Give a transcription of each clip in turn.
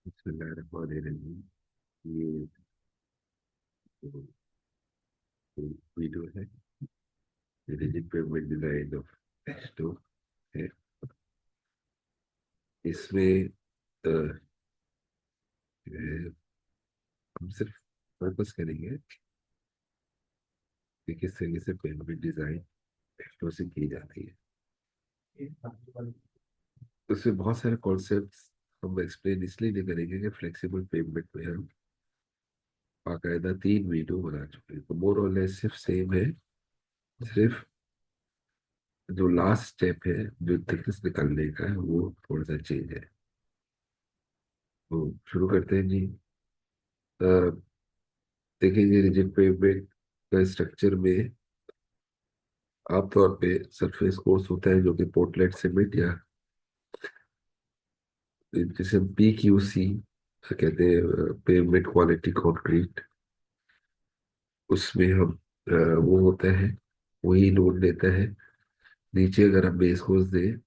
बिस्मिल्लाहिर्रहमानिर्रहीम। ये वीडियो है rigid payment design of stove है। इसमें अ, जो है, हम सिर्फ फोकस करेंगे कि किस तरीके से पेमेंट डिजाइन स्टोव से की जाती है। उसमें बहुत सारे कॉन्सेप्ट्स हम एक्सप्लेन इसलिए नहीं करेंगे कि फ्लेक्सिबल पेमेंट में हम बाकायदा 3 वीडियो बना चुके हैं, तो मोर और लेस सिर्फ सेम है। सिर्फ जो लास्ट स्टेप है, जो थिकनेस निकालने का है, वो थोड़ा सा चेंज है। तो शुरू करते हैं जी। अ, देखिए जी, रिजिड पेमेंट का स्ट्रक्चर में आमतौर पे सरफेस कोर्स होता है जो कि पोर्टलैंड सीमेंट या जिसे हम PQC कहते हैं, पेमेंट क्वालिटी कंक्रीट, उसमें हम वो होता है, वही लोड देता है। नीचे अगर हम बेस कोर्स दें,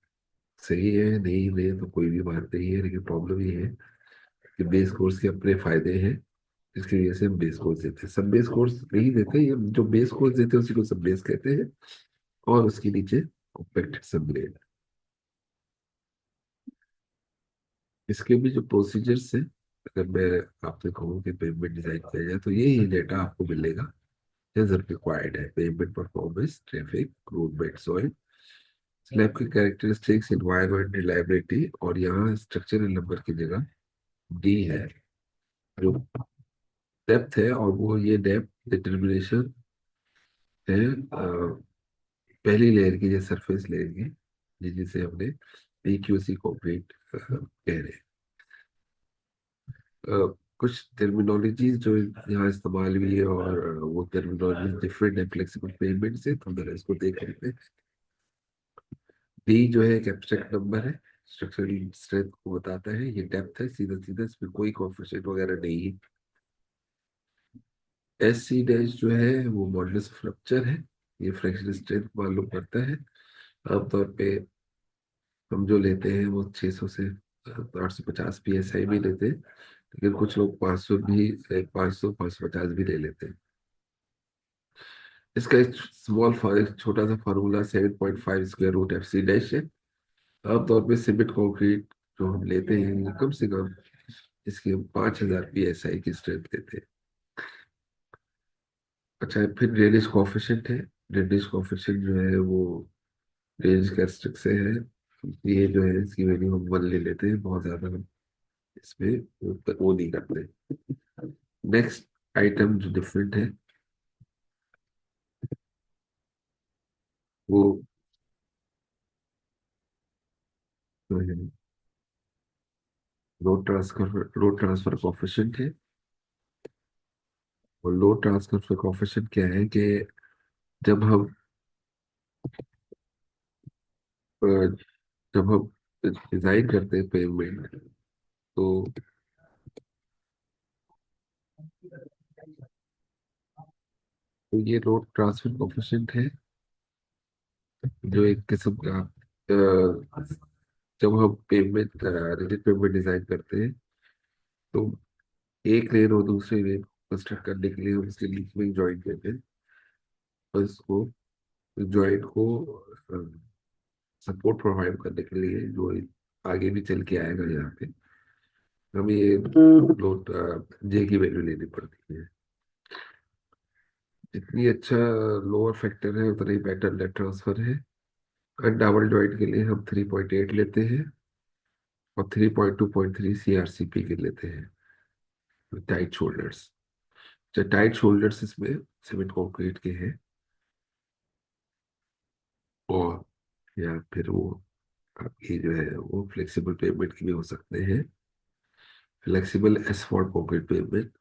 सही है, नहीं दें तो कोई भी बात नहीं है, लेकिन प्रॉब्लम ये है कि बेस कोर्स के अपने फायदे हैं। इसकी वजह से हम बेस कोर्स देते हैं। सब बेस कोर्स नहीं देते, ये जो बेस कोर्स देते हैं उसी को सब बेस कहते हैं। और उसके नीचे कॉम्पैक्ट सब ग्रेड। इसके भी जो प्रोसीजर्स हैं, अगर मैं आपसे कहूँ कि पेमेंट डिजाइन किया जाए तो ये डेटा आपको मिलेगा एज रिक्वायर्ड है। Payment performance, traffic, road bed soil, slab की कैरेक्टरिस्टिक्स, इन्वायरमेंट, रिलायबिलिटी, और यहाँ स्ट्रक्चरल नंबर की जगह D है, जो डेप्थ है। और वो ये डेप्थ डिटर्मिनेशन है पहली लेयर की, जो सरफेस लेयर की, जिसे हमने PQC कंक्रीट कह रहे हैं। कुछ टर्मिनोलॉजीज जो यहाँ इस्तेमाल हुई है, और वो टर्मिनोलॉजी डिफरेंट है फ्लेक्सिबल पेमेंट से, तो जरा इसको देख लेते हैं। डी जो है एक एब्स्ट्रैक्ट नंबर है, स्ट्रक्चरल स्ट्रेंथ को बताता है। ये डेप्थ है, सीधा सीधा, इसमें कोई कोएफिशिएंट वगैरह नहीं है। SC डैश जो है वो मॉडुलस ऑफ रप्चर है, ये फ्रैक्चरल स्ट्रेंथ मालूम करता है। आमतौर पे हम जो लेते हैं वो 600 से 850 PSI भी लेते हैं, लेकिन कुछ लोग 500 भी, 500 550 भी ले लेते हैं। इसका एक एक छोटा सा formula 7.5 square root FC dash है। आमतौर पे सीमेंट कंक्रीट जो हम लेते हैं, ये कम से कम इसकी हम 5000 PSI की स्ट्रेंथ लेते हैं। अच्छा, फिर ड्रेनेज कोफिशिएंट है। ड्रेनेज कोफिशिएंट जो है वो ड्रेनेज कैरेक्टरिस्टिक से है। ये जो है इसकी वैल्यू हम 1 ले लेते हैं, बहुत ज्यादा हम इसमें वो नहीं करते। नेक्स्ट आइटम जो डिफरेंट है वो जो है रोड ट्रांसफर कोफिशिएंट है। और लोड ट्रांसफर कोफिशिएंट क्या है कि जब हम अ, जब हम डिजाइन करते हैं पेमेंट, तो ये लोड ट्रांसफर कोफिशिएंट है, जो एक किस्म का जब हम पेमेंट रिजिड पेमेंट डिजाइन करते हैं, तो एक लेन और दूसरे लेन कंस्ट्रक्ट करने के लिए हम इसके बीच में ज्वाइन करते हैं। और इसको ज्वाइंट को सपोर्ट प्रोवाइड करने के लिए, जो आगे भी चल के आएगा यहाँ पे, हमें ये लोड J की वैल्यू लेनी पड़ती है। जितनी अच्छा लोअर फैक्टर है उतना ही बेटर नेट ट्रांसफर है। और डबल जॉइंट के लिए हम 3.8 लेते हैं, और 3.2.3 CRCP के लेते हैं, टाइट शोल्डर्स। जो टाइट शोल्डर्स इसमें सीमेंट कंक्रीट के हैं, और या फिर वो आपकी जो है वो फ्लेक्सिबल पेमेंट के भी हो सकते हैं। फ्लेक्सिबल एसफॉल्ट कंक्रीट पेमेंट,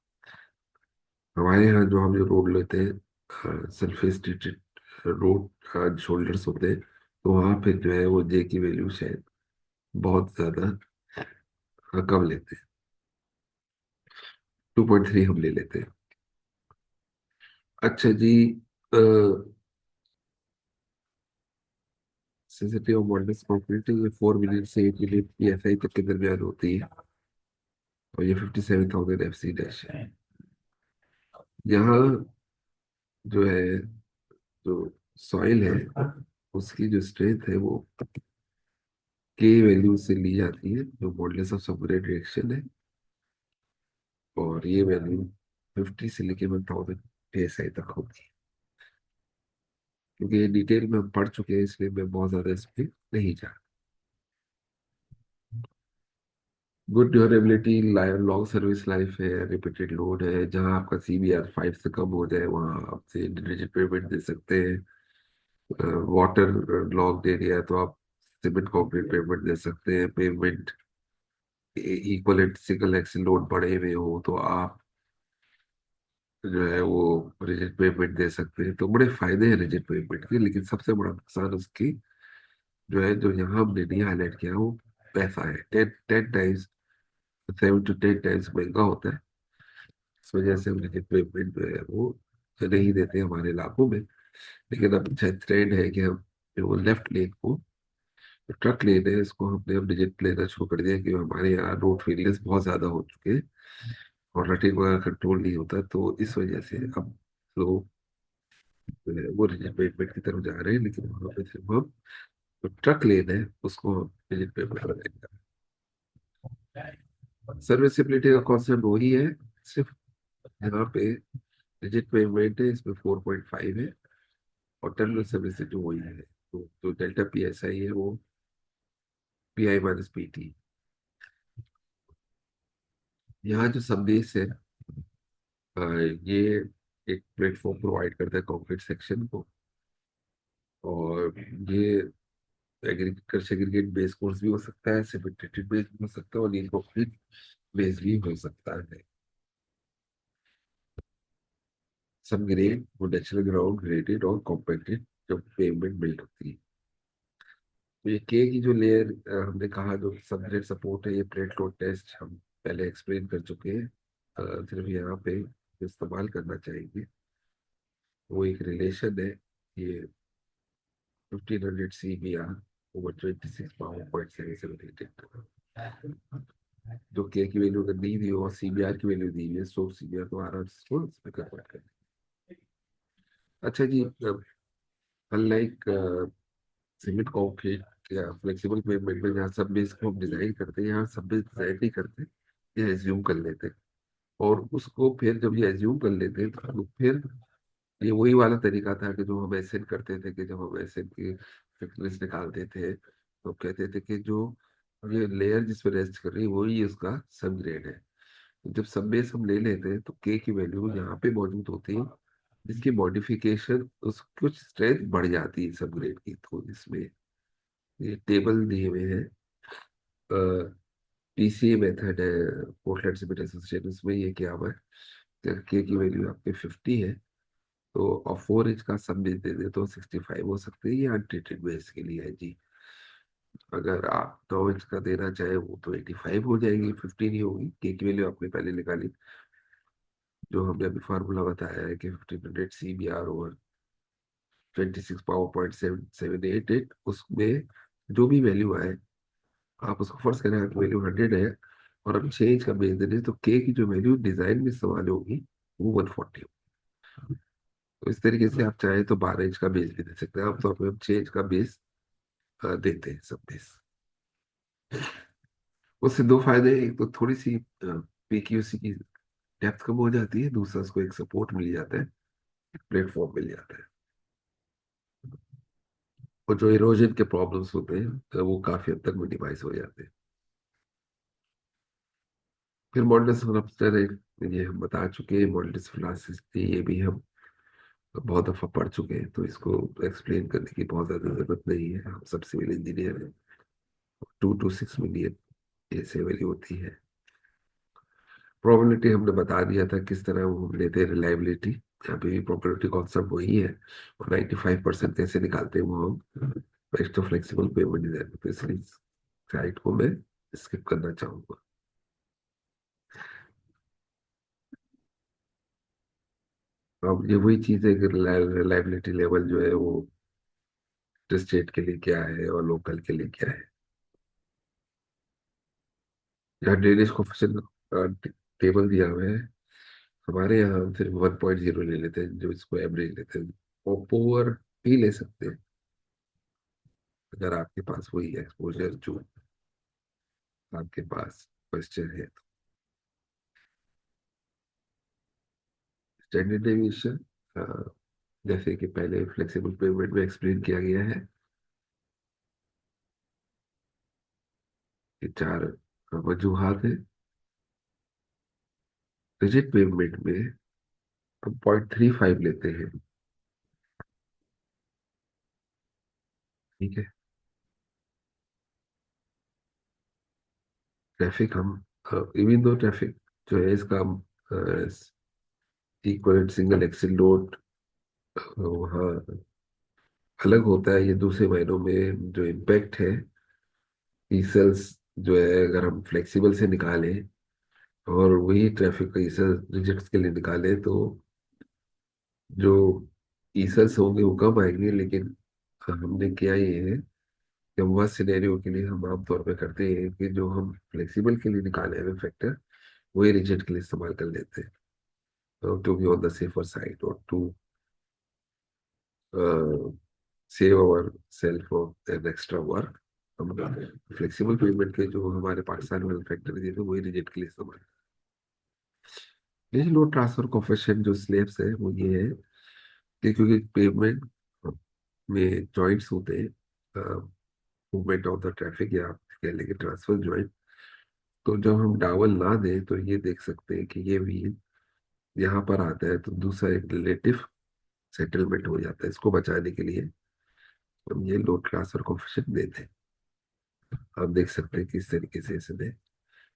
हमारे यहाँ जो हम जो रोड लेते हैं सरफेस ट्रीटेड रोड शोल्डर्स होते हैं, तो वहाँ पे जो है वो J की वैल्यू शायद बहुत ज्यादा कम लेते हैं। 2.3 हम ले लेते हैं। अच्छा जी, सेंसिटिव और मॉडर्न कंक्रीट ये 4 मिलियन से 8 मिलियन PSI तक के दरमियान होती है। और ये 57,000 FC डैश है। यहाँ जो है, जो सॉइल है, उसकी जो स्ट्रेंथ है वो के वैल्यू से ली जाती है, जो मॉडुलस ऑफ सबग्रेड रिएक्शन है। और ये वैल्यू 50 से लेके 1000 psi तक होगी। क्योंकि ये डिटेल में हम पढ़ चुके हैं, इसलिए मैं बहुत ज्यादा इस पे नहीं जा। Good durability, long service life है, रिपीटेड लोड है। जहां आपका CBR 5 से कम हो जाए वहां आपसे डिजिटल पेमेंट दे सकते हैं। वाटर लॉन्ग एरिया है तो आप सीमेंट कंक्रीट पेमेंट दे सकते हैं। Payment equivalent single axle load बढ़े हुए हो तो आप जो है वो रिजिड पेमेंट दे सकते हैं। तो बड़े फायदे हैं रिजिड पेमेंट के, लेकिन सबसे बड़ा नुकसान उसकी जो है, जो यहाँ हमने नहीं हाईलाइट किया, वो पैसा है। 10 टाइम्स, 7 to 10 टाइम्स महंगा होता है। इस वजह से हम रिजिड पेमेंट जो है वो नहीं देते हमारे इलाकों में। लेकिन अब अच्छा ट्रेंड है कि हम जो वो लेफ्ट लेन को, ट्रक लेन है, इसको हमने अब डिजिट लेना शुरू कर दिया, क्योंकि हमारे यहाँ रोड फेलियर्स बहुत ज्यादा हो चुके हैं और रटिंग वगैरह कंट्रोल नहीं होता। तो इस वजह से अब लोग जो है वो रिजिड पेमेंट की तरफ जा रहे हैं। लेकिन वहां पे सिर्फ हम जो ट्रक लेन है उसको हम रिजिड पेमेंट बनाएंगे। सर्विसिबिलिटी का कॉन्सेप्ट वही है, सिर्फ यहाँ पे रिजिड पेमेंट है, इसमें 4.5 है। और टर्मिनल सर्विसिबिलिटी वही है। तो जो डेल्टा PSI है वो PI - PT। यहाँ जो संदेश है, ये एक प्लेटफॉर्म प्रोवाइड करता है कंक्रीट सेक्शन को। और ये एग्रीकल्चर सेग्रीगेट बेस कोर्स भी हो सकता है, सिमेंटेड बेस भी हो सकता है, और नील कंक्रीट बेस भी हो सकता है। सब ग्रेड वो नेचुरल ग्राउंड ग्रेडेड और कॉम्पैक्टेड जब पेवमेंट बिल्ड होती है। तो ये के की जो लेयर हमने कहा, जो सबग्रेड सपोर्ट है, ये प्लेट लोड टेस्ट हम पहले एक्सप्लेन कर चुके हैं। सिर्फ यहाँ पे इस्तेमाल करना चाहेंगे। वो एक रिलेशन है, ये 1500 CBR ओवर 26 पावर 0.778। जो के की वैल्यू अगर दी हुई हो और CBR की वैल्यू दी हुई है, सो CBR तो आराम से इसको इसमें कन्वर्ट कर। अच्छा जी, अनलाइक सीमेंट कंक्रीट या फ्लेक्सिबल पेमेंट में जहाँ सब बेस को हम डिजाइन करते हैं, यहाँ सब बेस डिजाइन नहीं करते, ये एज्यूम कर लेते हैं। और उसको फिर जब ये एज्यूम कर लेते हैं तो फिर ये वही वाला तरीका था कि जो हम एसएन करते थे, कि जब हम एसएन की थिकनेस निकालते थे तो कहते थे कि जो ये लेयर जिस पे रेस्ट कर रही है वही उसका सब ग्रेड है। तो जब सब बेस हम ले लेते हैं तो के की वैल्यू यहाँ पे मौजूद होती है, जिसकी मॉडिफिकेशन उस कुछ स्ट्रेंथ बढ़ जाती है सब ग्रेड की। तो इसमें ये टेबल दिए हुए हैं, PCA मेथड है, पोर्टलैंड सीमेंट एसोसिएशन, उसमें ये क्या हुआ है, के की वैल्यू आपके 50 है तो, और 4 इंच का सब बेस दे दे तो 65 हो सकती है। ये अनट्रीटेड बेस के लिए है जी। अगर आप 9 इंच का देना चाहे वो तो 85 हो जाएगी, 15 ही होगी। के की वैल्यू आपने पहले निकाली, जो हमने अभी फार्मूला बताया है कि 1500 CBR ओवर 26 पावर 0.7788, उसमें जो भी वैल्यू आए, आप उसको फर्स्ट करें आपकी वैल्यू 100 है और हम 6 इंच का बेस दे दें, तो के की जो वैल्यू डिजाइन में इस्तेमाल होगी वो 140 होगी। तो इस तरीके से आप चाहें तो 12 इंच का बेस भी दे सकते हैं। आमतौर पर हम 6 इंच का बेस देते हैं सब बेस। उससे दो फायदे हैं, एक तो थोड़ी सी PQC की डेप्थ कम हो जाती है, दूसरा उसको एक सपोर्ट मिल जाता है, एक प्लेटफॉर्म मिल जाता है। और जो इरोजन के प्रॉब्लम्स होते हैं वो काफी हद तक मिनिमाइज हो जाते हैं। फिर मॉडल्स रफ्तार ये हम बता चुके हैं, मॉडल्स क्लासेस ये भी हम बहुत दफा पढ़ चुके हैं, तो इसको एक्सप्लेन करने की बहुत ज्यादा जरूरत नहीं है। हम सब सिविल इंजीनियर हैं। 2 to 6 मिलियन ऐसे वैल्यू होती है। प्रोबेबिलिटी हमने बता दिया था किस तरह वो हम लेते हैं, रिलायबिलिटी, यहाँ पे भी प्रोबेबिलिटी कॉन्सेप्ट वही है। और 95% कैसे निकालते हैं वो हम best of flexible pavement design, तो इसलिए साइट को मैं स्किप करना चाहूंगा। अब ये वही चीज है कि रिलायबिलिटी लेवल जो है वो स्टेट के लिए क्या है और लोकल के लिए क्या है। या ड्रेनेज कोफिशिएंट टेबल दिया हुआ है। हमारे यहाँ हम सिर्फ 1.0 ले लेते हैं, जो इसको एवरेज लेते हैं। ओवर भी ले सकते हैं अगर आपके पास वही एक्सपोजर जो आपके पास क्वेश्चन है। स्टैंडर्ड डेविएशन जैसे कि पहले फ्लेक्सिबल पेमेंट में एक्सप्लेन किया गया है कि चार वजूहात है। रिजिड पेमेंट में हम 0.35 लेते हैं। ठीक है। ट्रैफिक हम इवन दो ट्रैफिक जो है इसका इक्वल सिंगल एक्सिल लोड वहाँ अलग होता है। ये दूसरे महीनों में जो इम्पैक्ट है ई सेल्स जो है, अगर हम फ्लेक्सिबल से निकालें और वही ट्रैफिक का ई सेल्स रिजेक्ट्स के लिए निकालें तो जो ई सेल्स होंगे वो कम आएंगे। लेकिन हमने किया ये है कि हम वह सिनेरियो के लिए हम आमतौर पे करते हैं कि जो हम फ्लेक्सिबल के लिए निकाले हुए फैक्टर वही रिजेक्ट के लिए इस्तेमाल कर लेते हैं, to be on the safer side और to save our self of an extra work. हम फ्लेक्सिबल पेमेंट के जो हमारे पाकिस्तान वाले फैक्टर दिए थे वही रिजेक्ट के लिए इस्तेमाल। लेकिन लोड ट्रांसफर कोफिशिएंट जो स्लेब्स है वो ये है कि क्योंकि पेमेंट में जॉइंट्स होते हैं, मूवमेंट ऑफ द ट्रैफिक या आप कह लेंगे ट्रांसफर जॉइंट, तो जब हम डावल ना दें तो ये देख सकते हैं कि ये व्हील यहाँ पर आता है तो दूसरा एक रिलेटिव सेटलमेंट हो जाता है। इसको बचाने के लिए हम ये लोड ट्रांसफर कोफिशिएंट देते हैं। आप देख सकते हैं किस तरीके से इसमें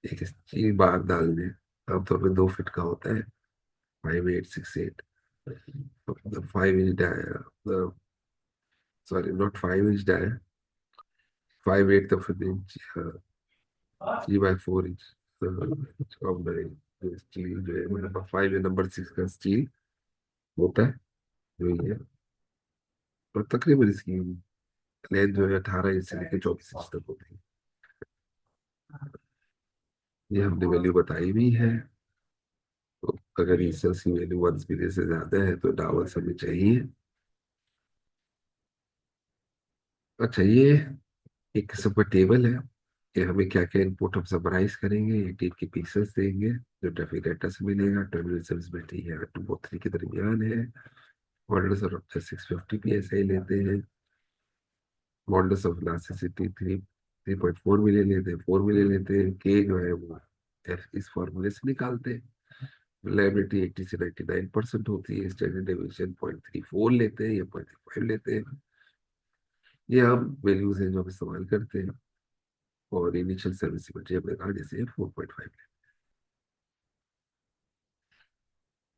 एक स्टील बार डालने आमतौर पे 2 फीट का होता है, 5868। 5 inch sorry not 5 inch dia, 5/8 तो फिर inch 3/4 inch of the steel जो है नंबर 5 या नंबर 6 का स्टील होता है जो ये है। और तकरीबन इसकी लेंथ जो है 18 इंच से लेकर 24 इंच तक होती है। ये हमने वैल्यू बताई भी है। तो अगर रीसर्च की वैल्यू 1 पीरियड से ज्यादा है तो डावल हमें चाहिए। अच्छा, ये एक किस्म का टेबल है कि हमें क्या क्या इनपुट हम समराइज करेंगे। ये टेप के पिक्सेल्स देंगे जो ट्रैफिक डेटा से मिलेगा। टर्मिनल सर्विसबिलिटी है 2 और 3 के दरमियान है। मॉडल्स ऑफ रप्चर 650 PSI लेते हैं। मॉडल्स ऑफ इलास्टिसिटी 3.4 मिलियन लेते हैं, 4 मिलियन लेते हैं। के जो है वो इस फॉर्मूले से निकालते हैं। रिलायबिलिटी 80 से 99% होती है। स्टैंडर्ड डेविएशन 0.34 लेते हैं या 0.35 लेते हैं। ये हम वैल्यूज हैं जो हम इस्तेमाल करते हैं। और इनिशियल सर्विसिबिलिटी हमने कहा जैसे 4.5।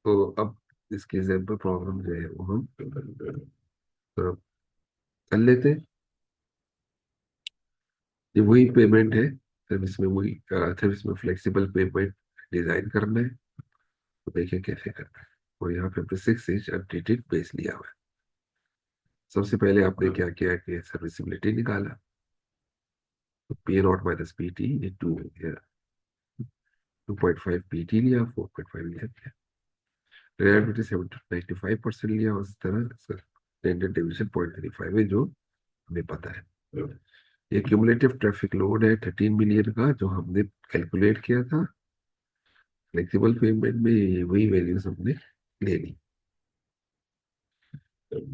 तो अब इसके एग्जाम्पल प्रॉब्लम जो है वो हम कर लेते हैं। ये वही पेमेंट है, सिर्फ इसमें वही सिर्फ इसमें फ्लेक्सिबल पेमेंट डिजाइन करना है। तो देखिए कैसे करना है। और यहाँ पे हमने 6 इंच अपडेटेड बेस लिया हुआ है। सबसे पहले आपने क्या किया कि सर्विसिबिलिटी निकाला। तो P0 - PT ये 2.5 PT लिया, 4.5 लिया। रिलायबिलिटी 95% लिया। उस तरह स्टैंडर्ड डिवीजन 0.35 है जो हमें पता है। ये क्यूमुलेटिव ट्रैफिक लोड है 13 मिलियन का जो हमने कैलकुलेट किया था। फ्लेक्सिबल पेमेंट में वही वैल्यूज हमने ले ली।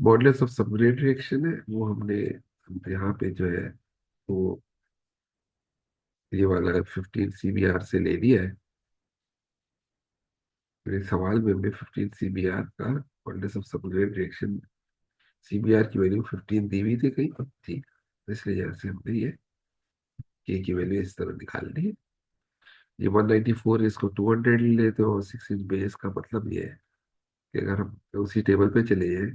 मॉडल्स ऑफ सबग्रेड रिएक्शन है वो हमने यहाँ पे जो है वो ये वाला 15 CBR से ले लिया है। मेरे सवाल में हमने 15 CBR का models of subgrade reaction CBR की वैल्यू 15 दी हुई थी कहीं थी, इसलिए यहाँ से हमने ये के की वैल्यू इस तरह निकाल ली। ये 194 इसको 200 ले लेते हो। 6 इंच बेस का मतलब ये है कि अगर हम उसी टेबल पे चले जाए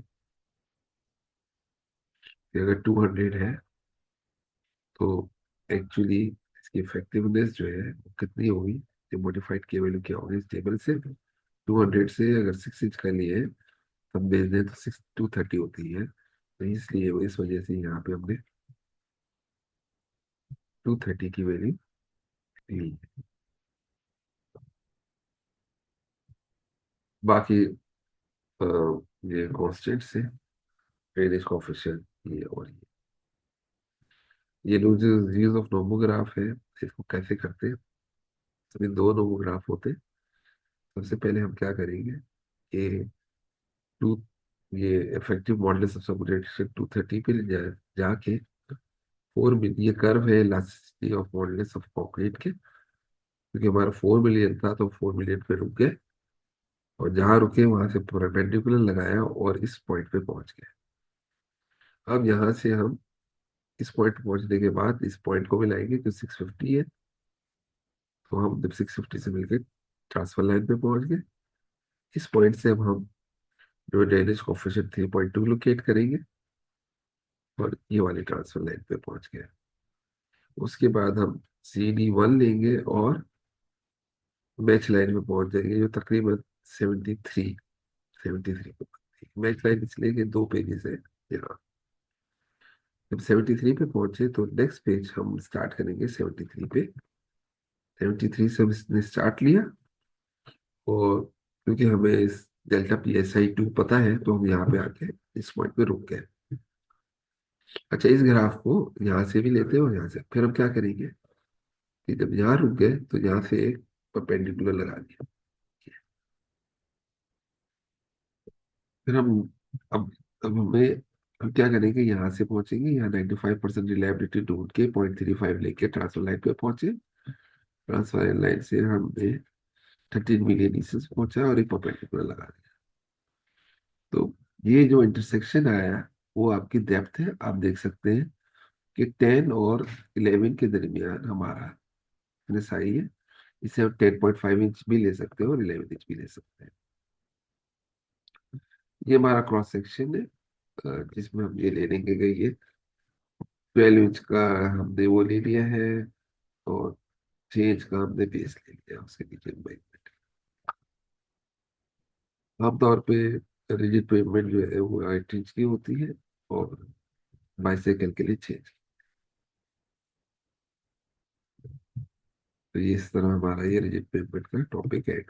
कि अगर 200 है तो एक्चुअली इसकी इफेक्टिवनेस जो है वो कितनी होगी। जो मॉडिफाइड की वैल्यू क्या होगी इस टेबल से। 200 से अगर 6 इंच का लिए हम भेज दें तो 230 होती है। तो इसलिए इस वजह से यहाँ पे हमने 230 की वैल्यू ली। बाकी अ, ये कॉन्स्टेंट्स है, ड्रेनेज कोफिशिएंट ये और ये लोग जो यूज ऑफ नोमोग्राफ है, इसको कैसे करते हैं। सभी दो नोमोग्राफ होते हैं। सबसे पहले हम क्या करेंगे कि टू ये इफेक्टिव मॉडुलस ऑफ सैचुरेशन 230 पे जाके 4 मिलियन, ये कर्व है elasticity of modulus of concrete के, क्योंकि हमारा 4 मिलियन था तो 4 मिलियन पे रुक गए, और जहां रुके वहां से परपेंडिकुलर लगाया और इस पॉइंट पे पहुंच गए। अब यहाँ से हम इस पॉइंट पे पहुंचने के बाद इस पॉइंट को मिलाएंगे जो 650 है। तो हम जब 650 से मिलकर ट्रांसफर लाइन पे पहुंच गए, इस पॉइंट से अब हम जो ड्रेनेज कोफिशिएंट 3.2 लोकेट करेंगे और ये वाली ट्रांसफर लाइन पे पहुंच गए। उसके बाद हम CD1 लेंगे और मैच लाइन में पहुंच जाएंगे जो तकरीबन 73 पे पहुंचती है। मैच लाइन इसलिए कि 2 पेजेस है यहाँ। जब 73 पे पहुंचे तो नेक्स्ट पेज हम स्टार्ट करेंगे 73 पे। 73 से हमने स्टार्ट लिया, और क्योंकि हमें इस ΔPSI2 पता है तो हम यहाँ पे आके इस पॉइंट पे रुक गए। अच्छा, इस ग्राफ को यहाँ से भी लेते हैं और यहाँ से फिर हम क्या करेंगे कि जब यहाँ रुक गए तो यहाँ से एक परपेंडिकुलर लगा दिया। फिर हम अब हमें हम क्या करेंगे, यहाँ से पहुंचेंगे, यहाँ 95% रिलायबिलिटी ढूंढ के 0.35 लेके ट्रांसफर लाइन पे पहुंचे। ट्रांसफर लाइन से हमने 13 मिलियन ईसेस पहुंचा और एक परपेंडिकुलर लगा दिया। तो ये जो इंटरसेक्शन आया वो आपकी डेप्थ है। आप देख सकते हैं कि 10 और 11 के दरमियान हमारा एनएसआई है। इसे हम 10.5 इंच भी ले सकते हैं और 11 इंच भी ले सकते हैं। ये हमारा क्रॉस सेक्शन है, जिसमें हम ये ले लेंगे कि ये 12 इंच का हमने वो ले लिया है, और 6 इंच का हमने बेस ले लिया उसके नीचे में। आमतौर पे रिजिड पेमेंट जो है वो 8 इंच की होती है, और बाइसाइकिल के लिए 6 इंच। तो ये इस तरह हमारा ये रिजिड पेमेंट का टॉपिक है।